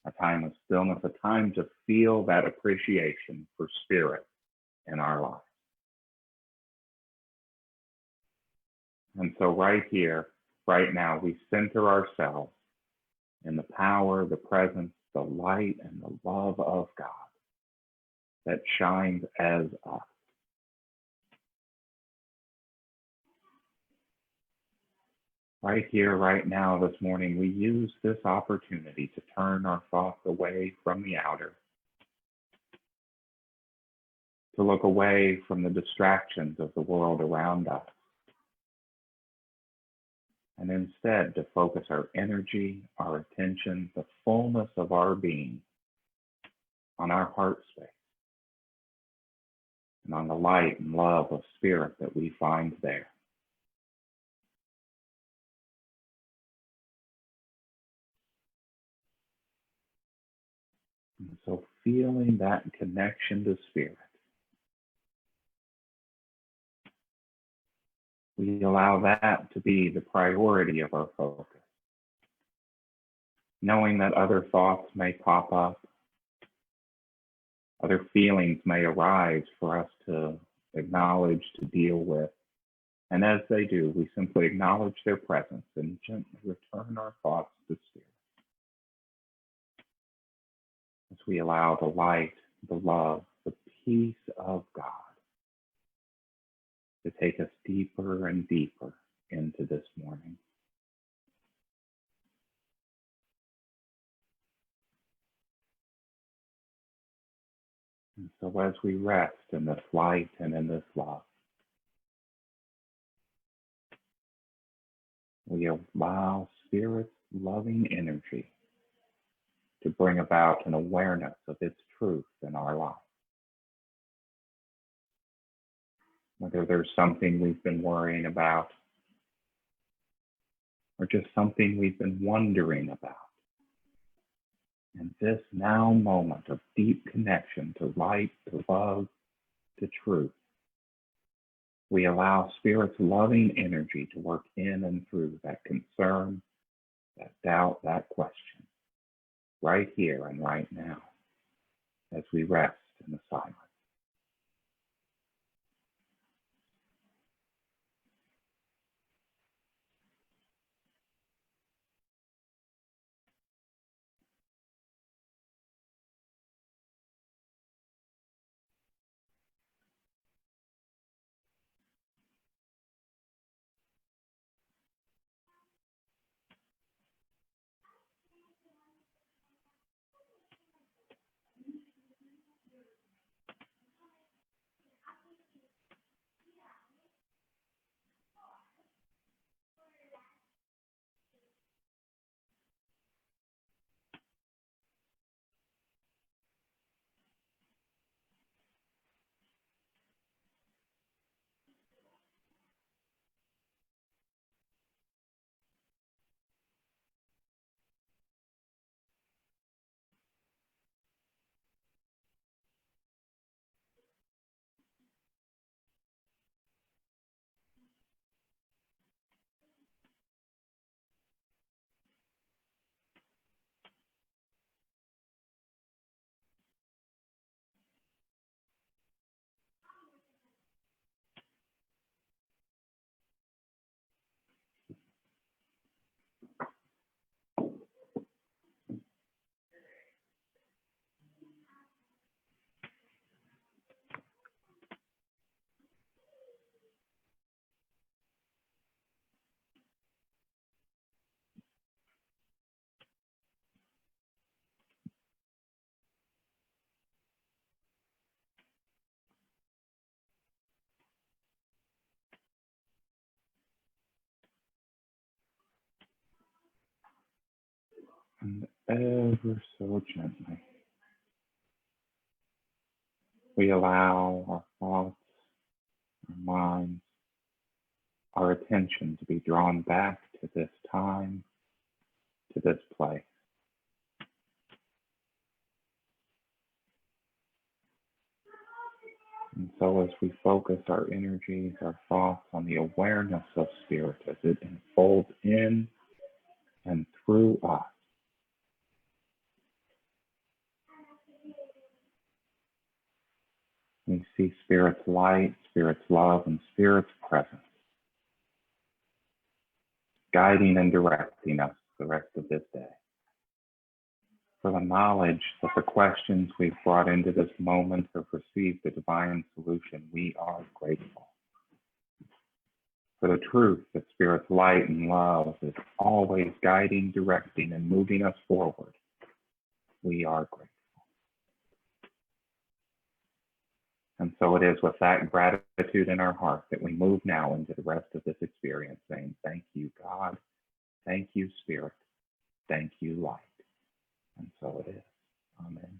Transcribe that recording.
a time of stillness, a time to feel that appreciation for spirit in our lives. And so right here, right now, we center ourselves in the power, the presence, the light, and the love of God that shines as us. Right here, right now, this morning, we use this opportunity to turn our thoughts away from the outer, to look away from the distractions of the world around us, and instead to focus our energy, our attention, the fullness of our being on our heart space and on the light and love of spirit that we find there. And so feeling that connection to spirit, we allow that to be the priority of our focus. Knowing that other thoughts may pop up, other feelings may arise for us to acknowledge, to deal with. And as they do, we simply acknowledge their presence and gently return our thoughts to spirit. As we allow the light, the love, the peace of God to take us deeper and deeper into this morning. And so as we rest in this light and in this love, we allow Spirit's loving energy to bring about an awareness of its truth in our life. Whether there's something we've been worrying about, or just something we've been wondering about. And this now moment of deep connection to light, to love, to truth, we allow Spirit's loving energy to work in and through that concern, that doubt, that question, right here and right now, as we rest in the silence. And ever so gently, we allow our thoughts, our minds, our attention to be drawn back to this time, to this place. And so as we focus our energies, our thoughts on the awareness of Spirit as it unfolds in and through us, We see Spirit's light, Spirit's love, and Spirit's presence, guiding and directing us the rest of this day. For the knowledge that the questions we've brought into this moment have received the divine solution, we are grateful. For the truth that Spirit's light and love is always guiding, directing, and moving us forward, we are grateful. And so it is with that gratitude in our heart that we move now into the rest of this experience, saying, thank you, God. Thank you, Spirit. Thank you, light. And so it is. Amen.